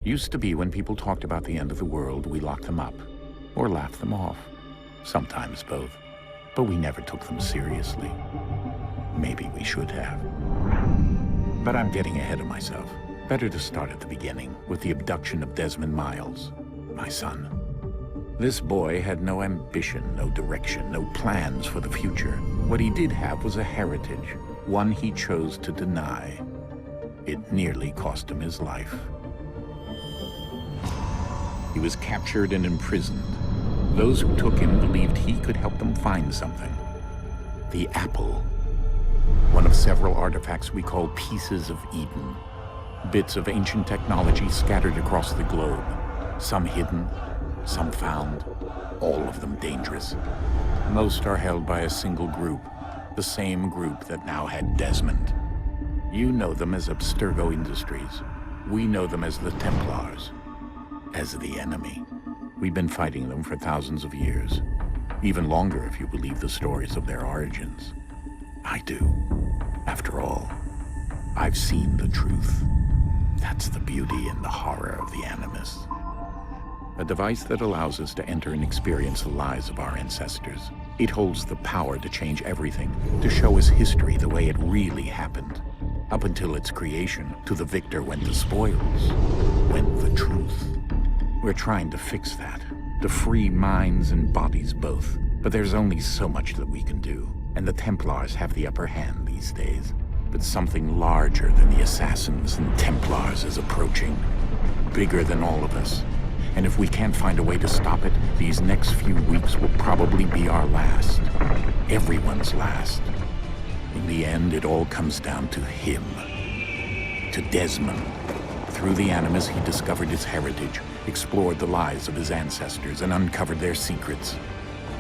Used to be when people talked about the end of the world, we locked them up, or laughed them off. Sometimes both. But we never took them seriously. Maybe we should have. But I'm getting ahead of myself. Better to start at the beginning, with the abduction of Desmond Miles, my son. This boy had no ambition, no direction, no plans for the future. What he did have was a heritage, one he chose to deny. It nearly cost him his life. He was captured and imprisoned. Those who took him believed he could help them find something. The apple. One of several artifacts we call pieces of Eden. Bits of ancient technology scattered across the globe. Some hidden, some found, all of them dangerous. Most are held by a single group, the same group that now had Desmond. You know them as Abstergo Industries. We know them as the Templars, as the enemy. We've been fighting them for thousands of years, even longer if you believe the stories of their origins. I do. After all, I've seen the truth. That's the beauty and the horror of the Animus. A device that allows us to enter and experience the lives of our ancestors. It holds the power to change everything, to show us history the way it really happened. Up until its creation, to the victor went the spoils, went the truth. We're trying to fix that, to free minds and bodies both. But there's only so much that we can do, and the Templars have the upper hand these days. But something larger than the Assassins and Templars is approaching, bigger than all of us. And if we can't find a way to stop it, these next few weeks will probably be our last. Everyone's last. In the end, it all comes down to him. To Desmond. Through the Animus, he discovered his heritage, explored the lives of his ancestors, and uncovered their secrets.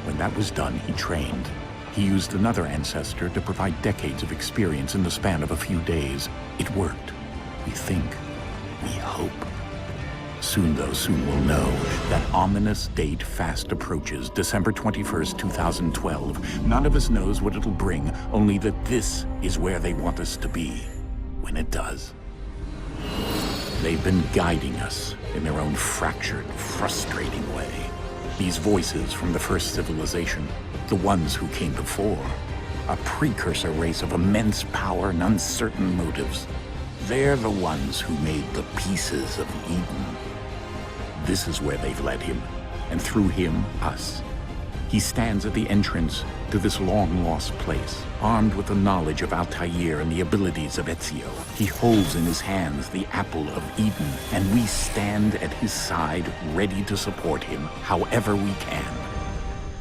When that was done, he trained. He used another ancestor to provide decades of experience in the span of a few days. It worked. We think. We hope. Soon, though, soon we'll know. That ominous date fast approaches, December 21st, 2012. None of us knows what it'll bring, only that this is where they want us to be, when it does. They've been guiding us in their own fractured, frustrating way. These voices from the first civilization, the ones who came before, a precursor race of immense power and uncertain motives. They're the ones who made the pieces of Eden. This is where they've led him, and through him, us. He stands at the entrance to this long-lost place, armed with the knowledge of Altair and the abilities of Ezio. He holds in his hands the apple of Eden, and we stand at his side, ready to support him however we can.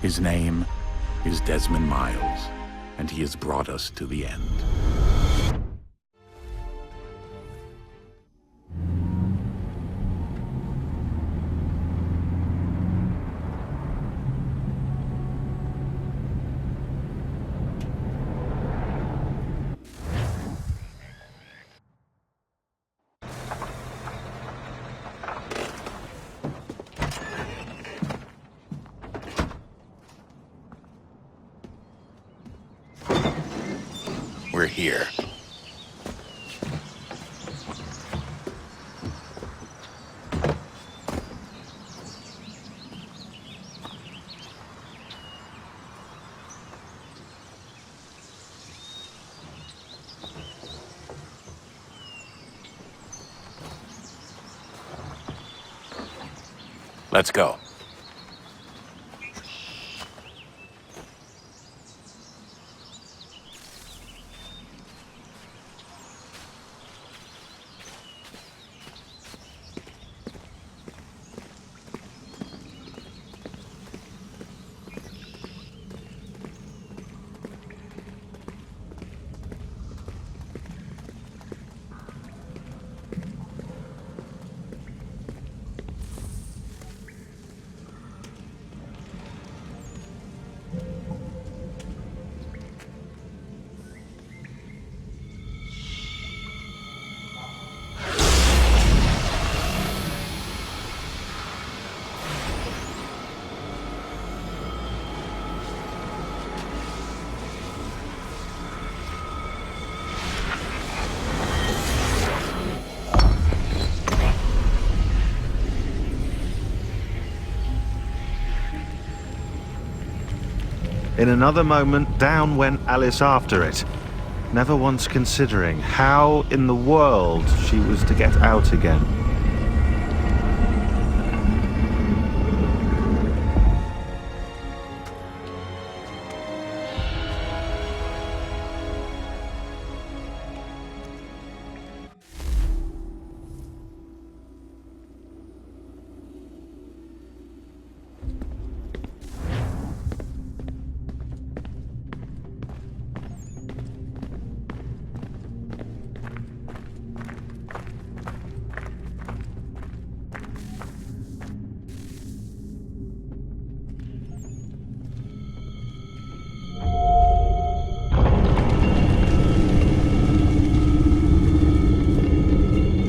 His name is Desmond Miles, and he has brought us to the end. We're here. Let's go. In another moment, down went Alice after it, never once considering how in the world she was to get out again.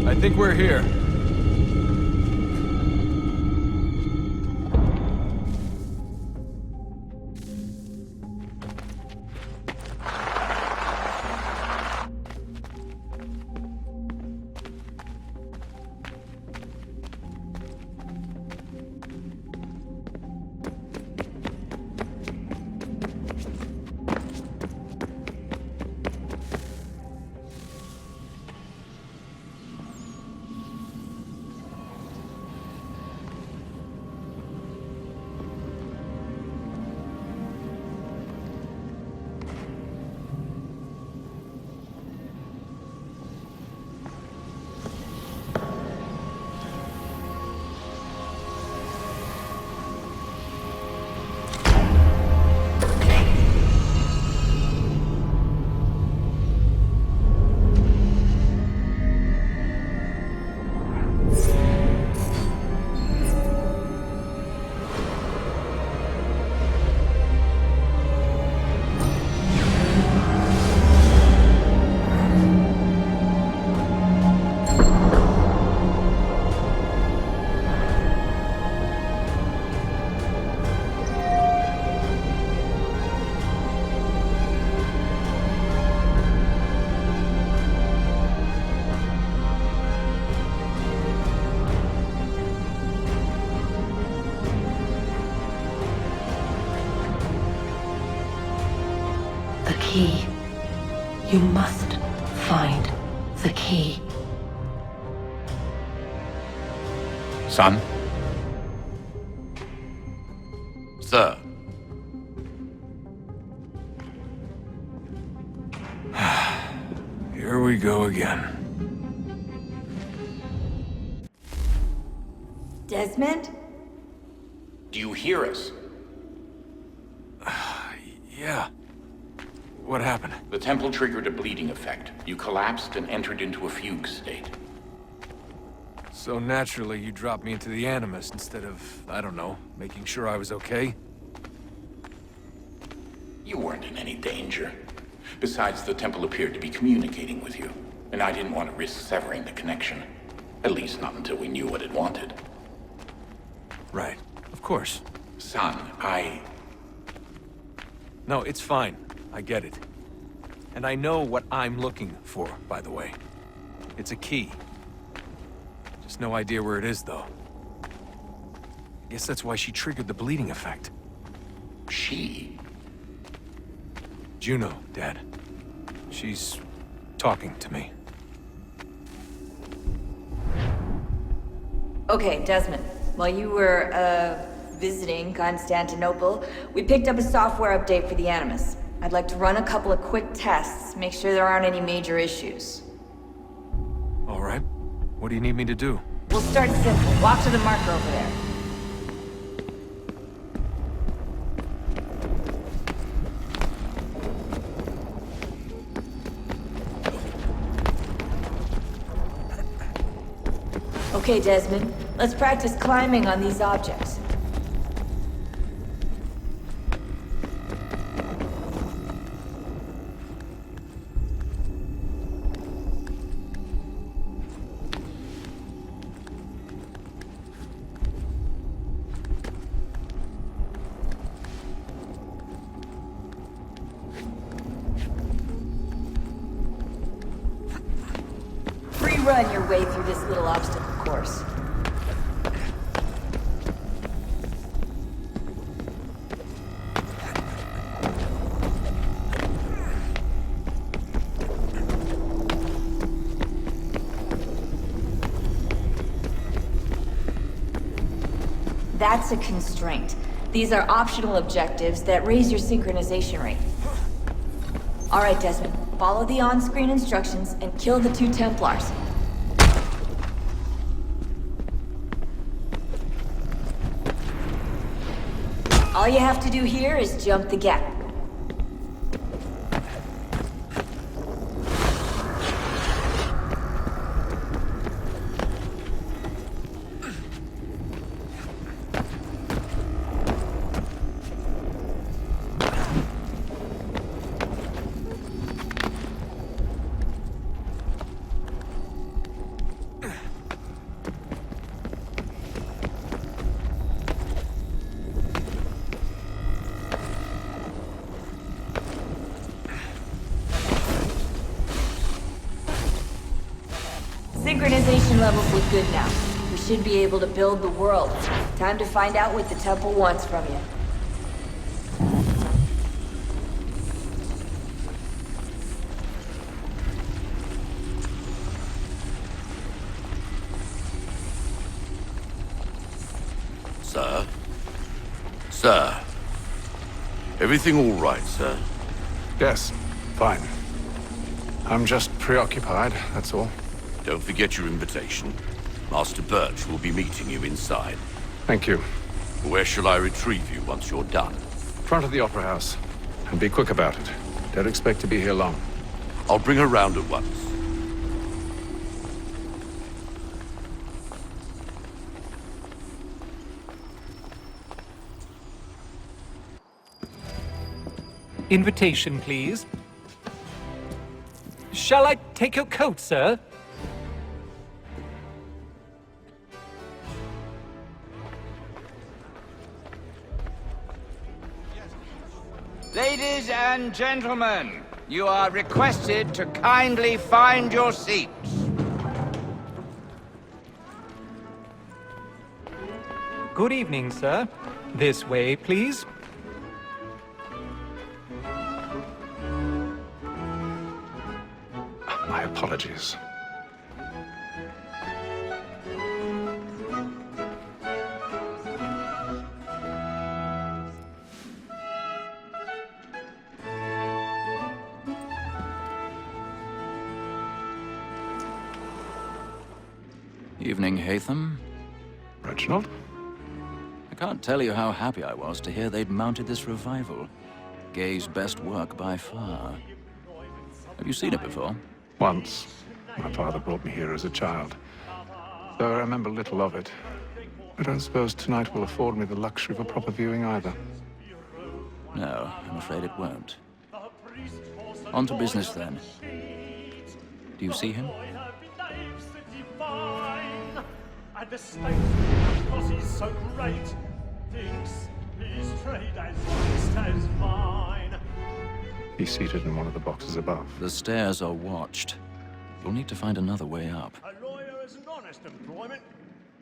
I think we're here. The key. You must find the key. Son? Sir. Here we go again. Desmond? Do you hear us? Yeah. What happened? The temple triggered a bleeding effect. You collapsed and entered into a fugue state. So naturally, you dropped me into the Animus instead of, I don't know, making sure I was okay? You weren't in any danger. Besides, the temple appeared to be communicating with you, and I didn't want to risk severing the connection. At least not until we knew what it wanted. Right. Of course. Son, No, it's fine. I get it. And I know what I'm looking for, by the way. It's a key. Just no idea where it is, though. Guess that's why she triggered the bleeding effect. She? Juno, Dad. She's talking to me. Okay, Desmond. While you were, visiting Constantinople, we picked up a software update for the Animus. I'd like to run a couple of quick tests, make sure there aren't any major issues. All right. What do you need me to do? We'll start simple. Walk to the marker over there. Okay, Desmond. Let's practice climbing on these objects. Run your way through this little obstacle course. That's a constraint. These are optional objectives that raise your synchronization rate. Alright, Desmond. Follow the on-screen instructions and kill the 2 Templars. All you have to do here is jump the gap. Synchronization levels look good now. We should be able to build the world. Time to find out what the temple wants from you. Sir? Sir? Everything all right, sir? Yes, fine. I'm just preoccupied, that's all. Don't forget your invitation. Master Birch will be meeting you inside. Thank you. Where shall I retrieve you once you're done? Front of the Opera House. And be quick about it. Don't expect to be here long. I'll bring her round at once. Invitation, please. Shall I take your coat, sir? Ladies and gentlemen, you are requested to kindly find your seats. Good evening, sir. This way, please. My apologies. Evening, Hatham. Reginald? I can't tell you how happy I was to hear they'd mounted this revival. Gay's best work by far. Have you seen it before? Once. My father brought me here as a child. Though I remember little of it. I don't suppose tonight will afford me the luxury of a proper viewing either. No, I'm afraid it won't. On to business then. Do you see him? And the state, because he's so great, thinks his trade as honest as mine. He's seated in one of the boxes above. The stairs are watched. You'll need to find another way up. A lawyer is an honest employment,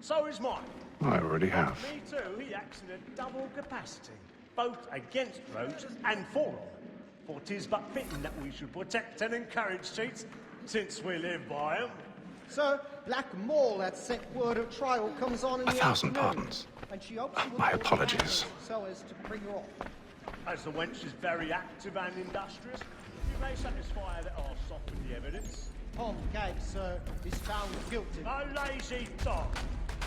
so is mine. I already have. Me too, he acts in a double capacity, both against roads and for them. For 'tis but fitting that we should protect and encourage cheats, since we live by 'em. Sir, Black Mall had set word of trial comes on in the 1,000 afternoon, pardons. and she hopes you will My call apologies. so as to bring her off. As the wench is very active and industrious, you may satisfy that I'll soften the evidence. Tom Gay, sir, is found guilty. A lazy dog!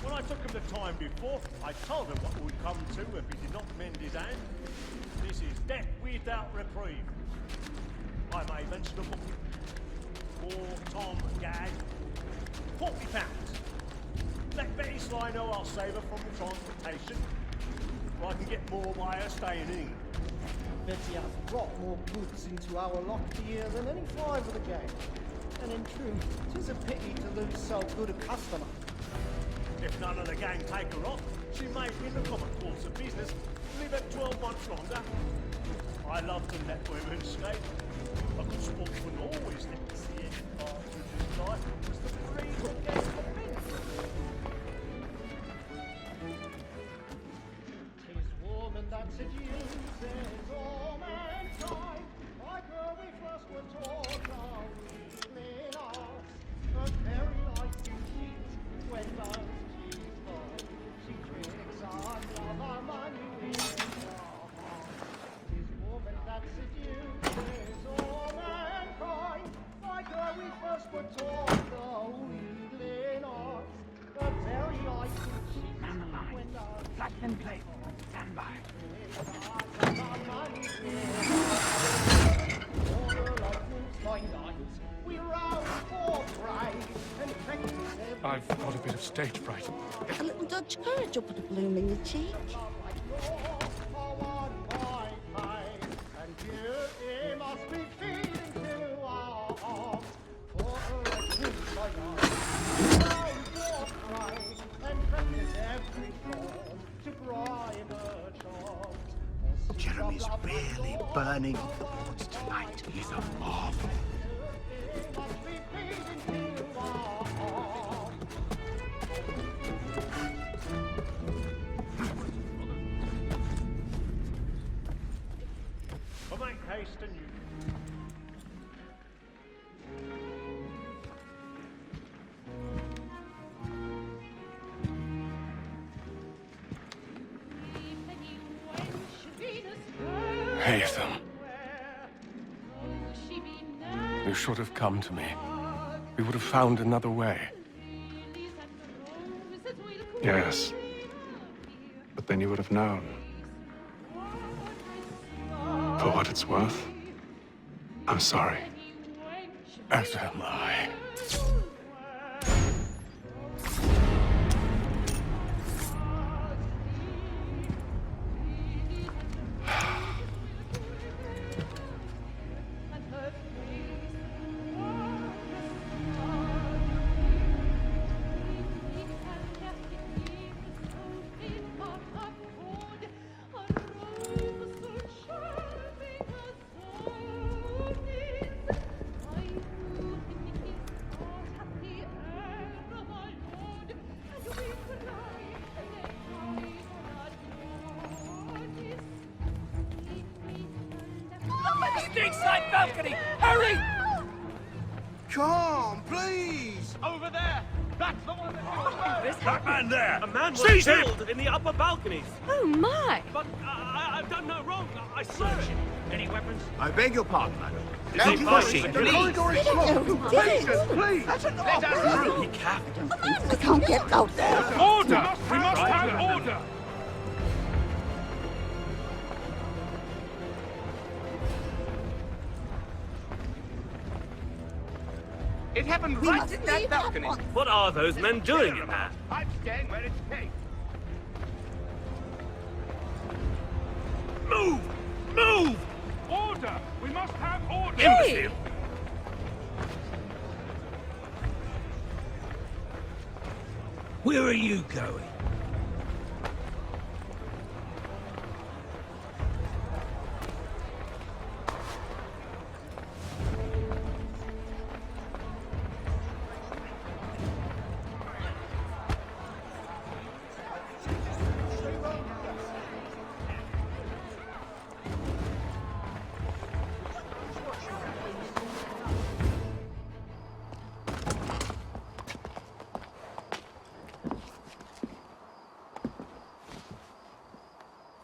When I took him the time before, I told him what would come to if he did not mend his hand. This is death without reprieve. I may mention a book for Tom Gay. £40. Let Betty Sly know I'll save her from the transportation, or I can get more by her staying in. Betty has brought more goods into our lot here than any 5 of the gang. And in truth, 'tis a pity to lose so good a customer. If none of the gang take her off, she may, in the common course of business, live at 12 months longer. I love to let women skate. A good sportsman always let the see it partridge's life was the breeze against the wind. 'Tis woman that seduces all mankind, like her we first were taught our weakling arts. A very life you cheat when first she's born. She tricks our Platinum plate. Stand by. I've got a bit of stage fright. A little Dutch courage will put a bloom in your cheek. Jeremy's really burning the boards tonight. He's a marvel. But make haste and you. Hatham. You should have come to me. We would have found another way. Yes. But then you would have known. For what it's worth, I'm sorry. As am I. Side balcony! Hurry! Come, please! Over there! That's the one that... That man there! A man was Seize him! killed in the upper balconies. Oh my! But I've done no wrong. I swear it. Any weapons? I beg your pardon, madam. Don't Is it fussy, possible? please. The corridor is We don't know closed. who did it. Please! Let us through! He can't. We can't get out there. Order! We must have order! It happened We right must in that leave balcony. at once. What are those men doing in there? I'm staying where it's safe. Move! Move! Order! We must have order! Imbecile! Where are you going?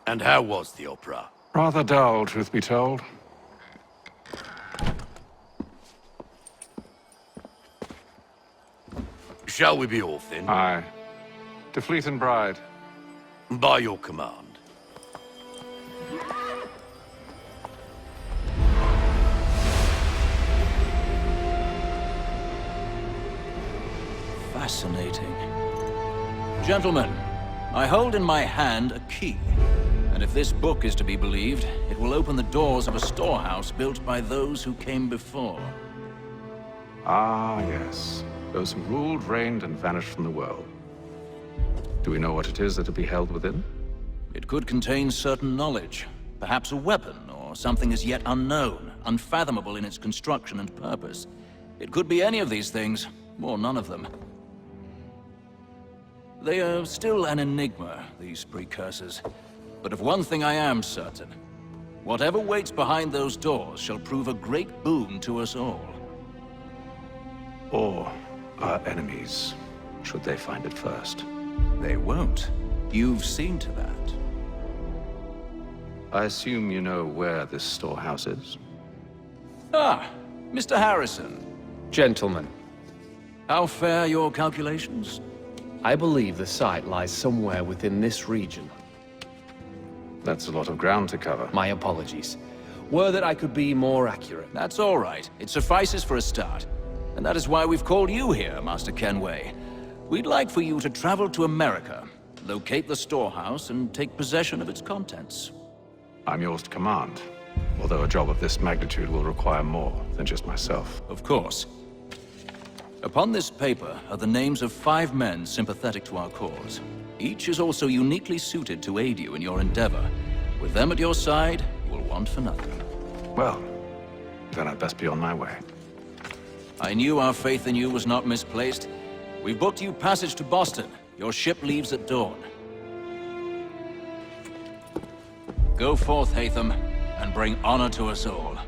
And how was the opera? Rather dull, truth be told. Shall we be off then? Aye. To Fleet and Bride. By your command. Fascinating. Gentlemen, I hold in my hand a key. And if this book is to be believed, it will open the doors of a storehouse built by those who came before. Ah, yes. Those who ruled, reigned, and vanished from the world. Do we know what it is that will be held within? It could contain certain knowledge, perhaps a weapon, or something as yet unknown, unfathomable in its construction and purpose. It could be any of these things, or none of them. They are still an enigma, these precursors. But of one thing I am certain. Whatever waits behind those doors shall prove a great boon to us all. Or our enemies, should they find it first. They won't. You've seen to that. I assume you know where this storehouse is? Ah, Mr. Harrison. Gentlemen, How fare your calculations? I believe the site lies somewhere within this region. That's a lot of ground to cover. My apologies. Were that I could be more accurate. That's all right. It suffices for a start. And that is why we've called you here, Master Kenway. We'd like for you to travel to America, locate the storehouse, and take possession of its contents. I'm yours to command, although a job of this magnitude will require more than just myself. Of course. Upon this paper are the names of 5 men sympathetic to our cause. Each is also uniquely suited to aid you in your endeavor. With them at your side, you will want for nothing. Well, then I'd best be on my way. I knew our faith in you was not misplaced. We've booked you passage to Boston. Your ship leaves at dawn. Go forth, Hatham, and bring honor to us all.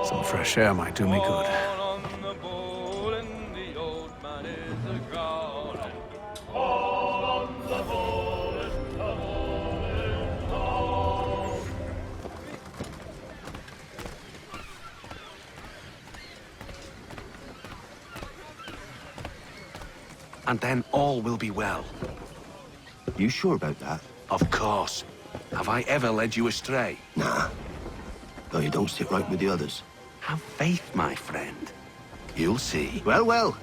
Some fresh air might do me good. And then all will be well. You sure about that? Of course. Have I ever led you astray? Nah. Though you don't sit right with the others. Have faith, my friend. You'll see. Well, well.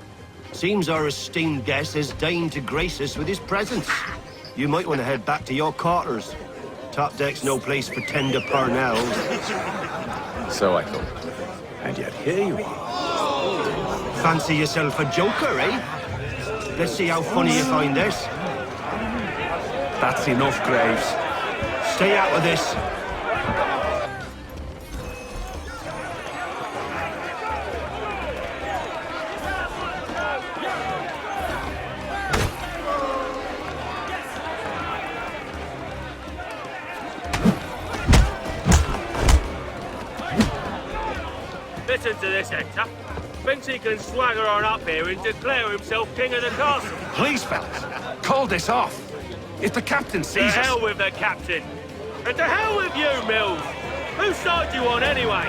Seems our esteemed guest has deigned to grace us with his presence. You might want to head back to your quarters. Top deck's no place for tender parnells. So I thought. And yet here you are. Fancy yourself a joker, eh? Let's see how funny you find this. That's enough, Graves. Stay out of this. Listen to this, Hector. Thinks he can swagger on up here and declare himself king of the castle. Please, fellas, call this off. If the captain sees us... To hell with the captain. And to hell with you, Mills. Whose side you on, anyway?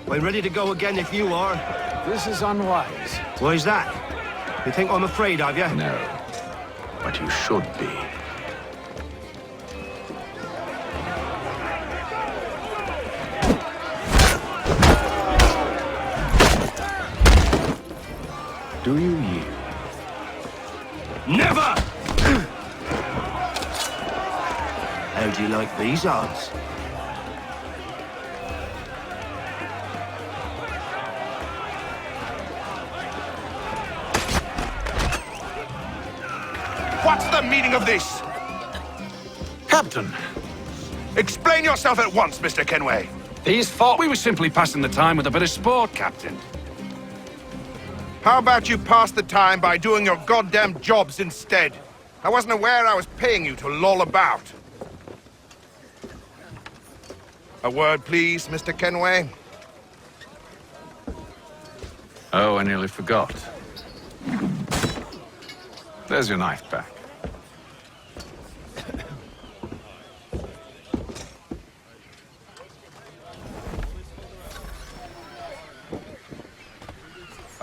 I'm ready to go again if you are. This is unwise. Why's that? You think I'm afraid of you? No. But you should be. Do you yield? Never! How do you like these odds? What's the meaning of this? Captain! Explain yourself at once, Mr. Kenway. These thought we were simply passing the time with a bit of sport, Captain. How about you pass the time by doing your goddamn jobs instead? I wasn't aware I was paying you to loll about. A word, please, Mr. Kenway. Oh, I nearly forgot. There's your knife back.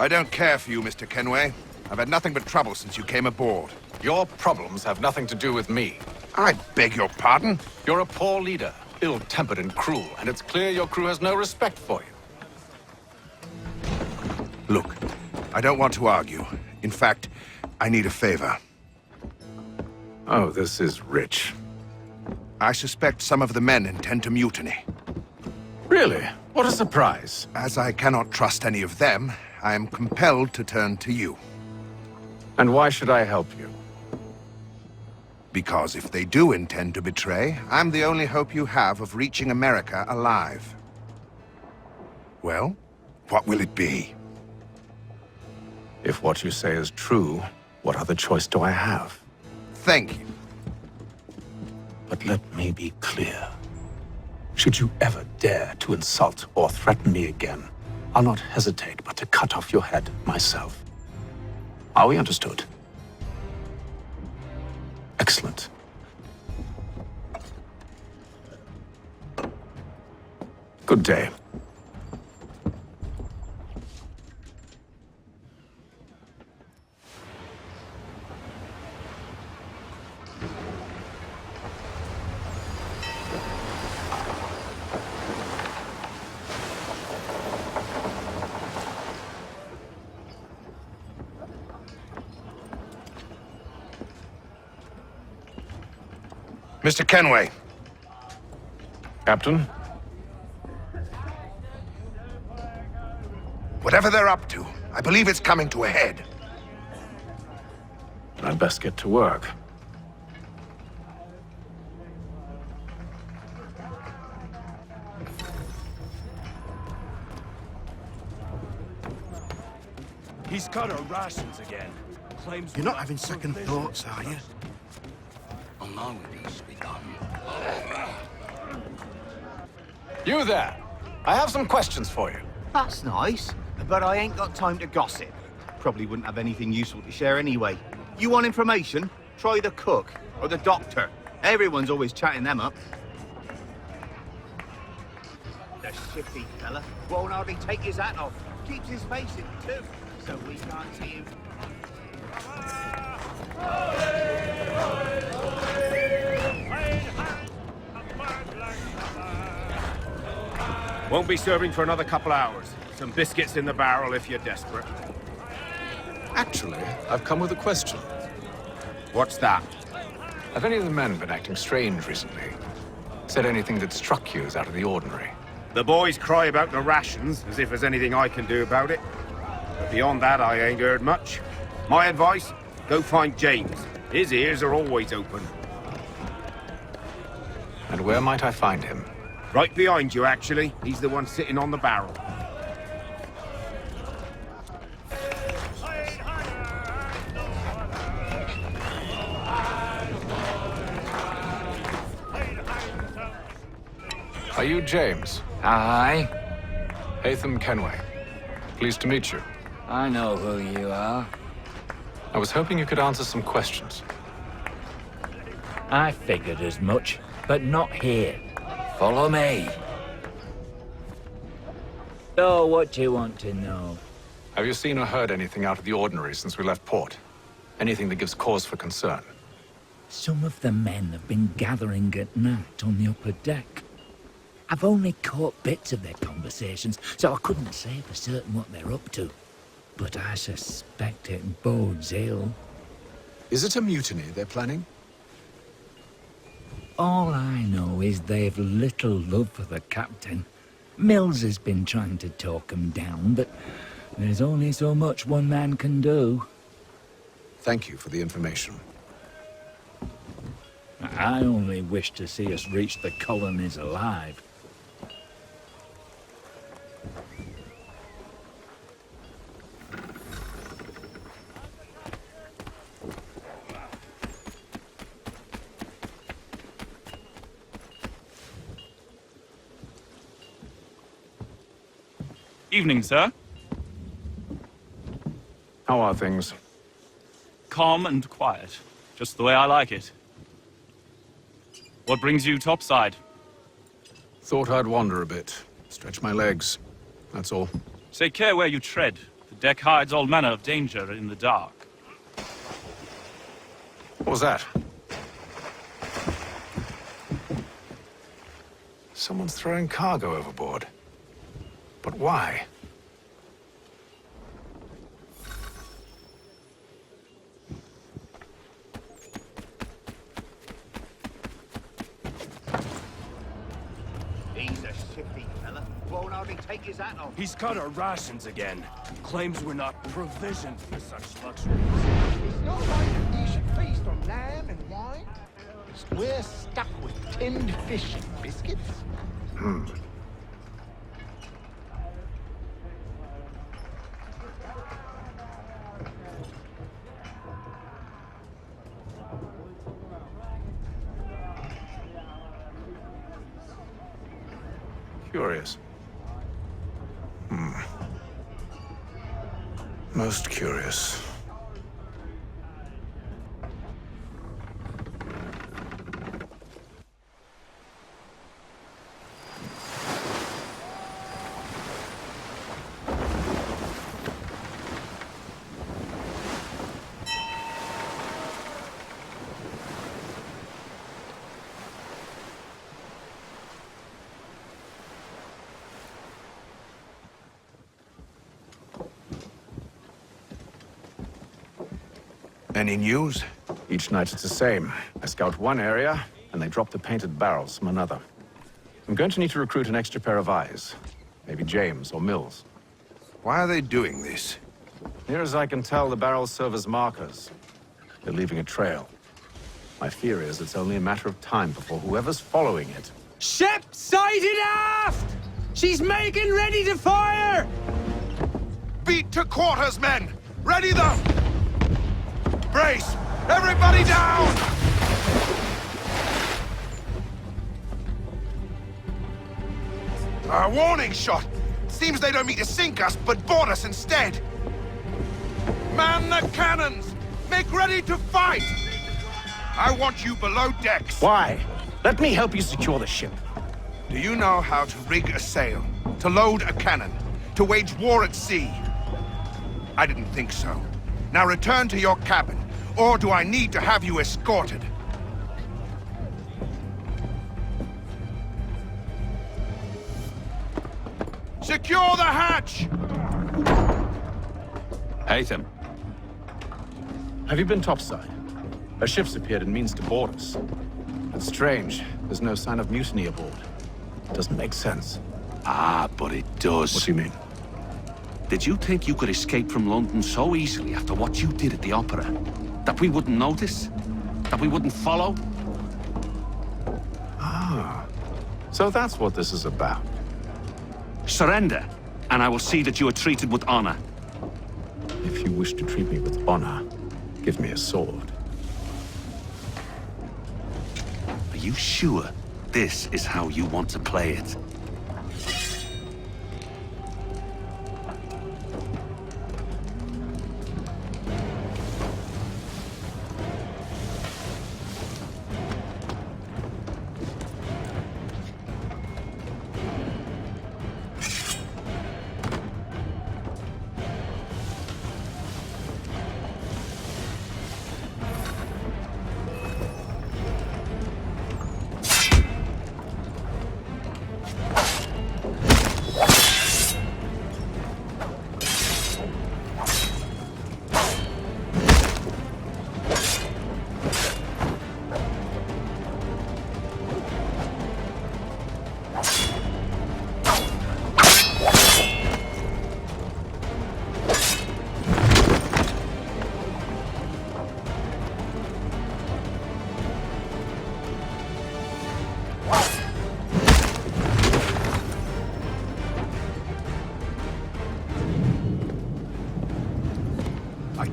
I don't care for you, Mr. Kenway. I've had nothing but trouble since you came aboard. Your problems have nothing to do with me. I beg your pardon? You're a poor leader, ill-tempered and cruel, and it's clear your crew has no respect for you. Look, I don't want to argue. In fact, I need a favor. Oh, this is rich. I suspect some of the men intend to mutiny. Really? What a surprise. As I cannot trust any of them, I am compelled to turn to you. And why should I help you? Because if they do intend to betray, I'm the only hope you have of reaching America alive. Well, what will it be? If what you say is true, what other choice do I have? Thank you. But let me be clear. Should you ever dare to insult or threaten me again, I'll not hesitate but to cut off your head myself. Are we understood? Excellent. Good day. Mr. Kenway. Captain? Whatever they're up to, I believe it's coming to a head. I'd best get to work. He's cut our rations again. Claims You're not having second thoughts, are you? You there! I have some questions for you. That's nice, but I ain't got time to gossip. Probably wouldn't have anything useful to share anyway. You want information? Try the cook or the doctor. Everyone's always chatting them up. The shifty fella won't hardly take his hat off. Keeps his face in too, so we can't see him. Won't be serving for another couple hours. Some biscuits in the barrel if you're desperate. Actually, I've come with a question. What's that? Have any of the men been acting strange recently? Said anything that struck you as out of the ordinary? The boys cry about the rations, as if there's anything I can do about it. But beyond that, I ain't heard much. My advice, go find James. His ears are always open. And where might I find him? Right behind you, actually. He's the one sitting on the barrel. Are you James? Aye. Hatham Kenway. Pleased to meet you. I know who you are. I was hoping you could answer some questions. I figured as much, but not here. Follow me. So, what do you want to know? Have you seen or heard anything out of the ordinary since we left port? Anything that gives cause for concern? Some of the men have been gathering at night on the upper deck. I've only caught bits of their conversations, so I couldn't say for certain what they're up to. But I suspect it bodes ill. Is it a mutiny they're planning? All I know is they've little love for the captain. Mills has been trying to talk him down, but there's only so much one man can do. Thank you for the information. I only wish to see us reach the colonies alive. Evening, sir. How are things? Calm and quiet. Just the way I like it. What brings you topside? Thought I'd wander a bit. Stretch my legs. That's all. Take care where you tread. The deck hides all manner of danger in the dark. What was that? Someone's throwing cargo overboard. But why? He's a shifty fella. Won't hardly take his hat off. He's cut our rations again. Claims we're not provisioned for such luxuries. It's not like you should feast on lamb and wine. We're stuck with tinned fish and biscuits. Curious. Most curious. Any news? Each night it's the same. I scout one area, and they drop the painted barrels from another. I'm going to need to recruit an extra pair of eyes. Maybe James or Mills. Why are they doing this? Near as I can tell, the barrels serve as markers. They're leaving a trail. My fear is it's only a matter of time before whoever's following it... Ship sighted aft! She's making ready to fire! Beat to quarters, men! Ready the... Brace! Everybody down! A warning shot! Seems they don't mean to sink us, but board us instead! Man the cannons! Make ready to fight! I want you below decks! Why? Let me help you secure the ship. Do you know how to rig a sail? To load a cannon? To wage war at sea? I didn't think so. Now return to your cabin, or do I need to have you escorted? Secure the hatch! Haytham. Have you been topside? A ship's appeared and means to board us. It's strange. There's no sign of mutiny aboard. Doesn't make sense. Ah, but it does. What do you mean? Did you think you could escape from London so easily after what you did at the opera? That we wouldn't notice? That we wouldn't follow? Ah. So that's what this is about. Surrender, and I will see that you are treated with honor. If you wish to treat me with honor, give me a sword. Are you sure this is how you want to play it?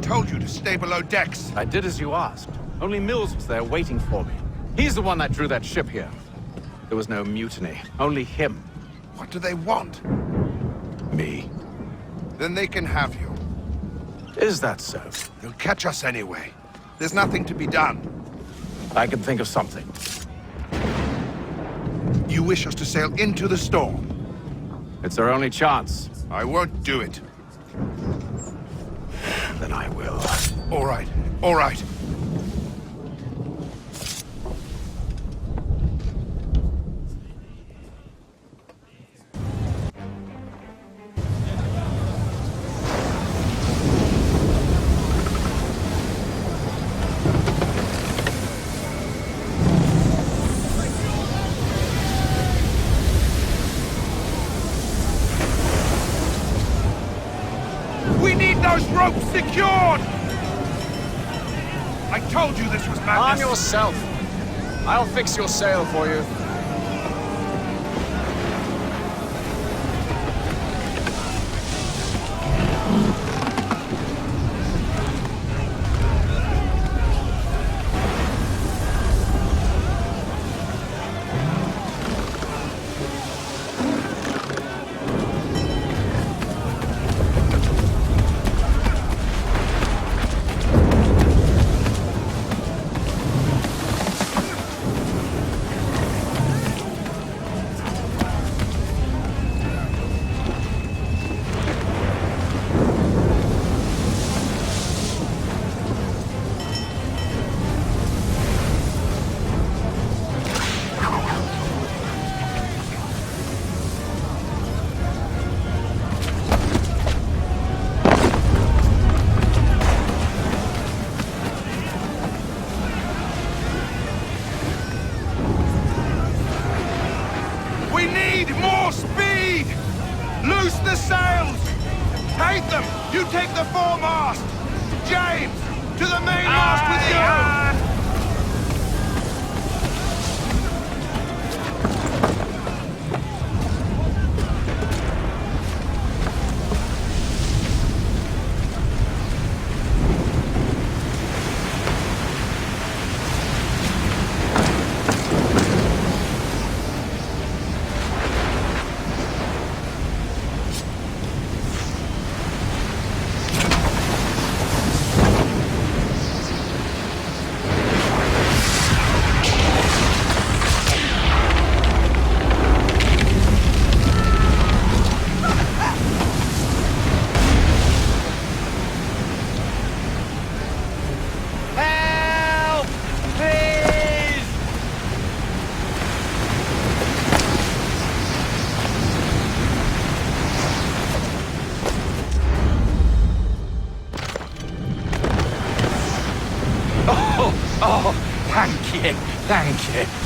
Told you to stay below decks. I did as you asked. Only Mills was there waiting for me. He's the one that drew that ship here. There was no mutiny, only him. What do they want? Me. Then they can have you. Is that so? They'll catch us anyway. There's nothing to be done. I can think of something. You wish us to sail into the storm? It's our only chance. I won't do it. Then I will. All right, all right. told you this was madness! Arm yourself. I'll fix your sail for you. We need more speed! Loose the sails! Take them! You take the foremast! James! To the mainmast with you! Oh, thank you, thank you.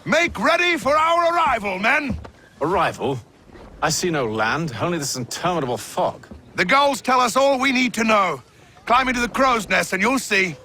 Make ready for our arrival, men! Arrival? I see no land, only this interminable fog. The gulls tell us all we need to know. Climb into the crow's nest and you'll see.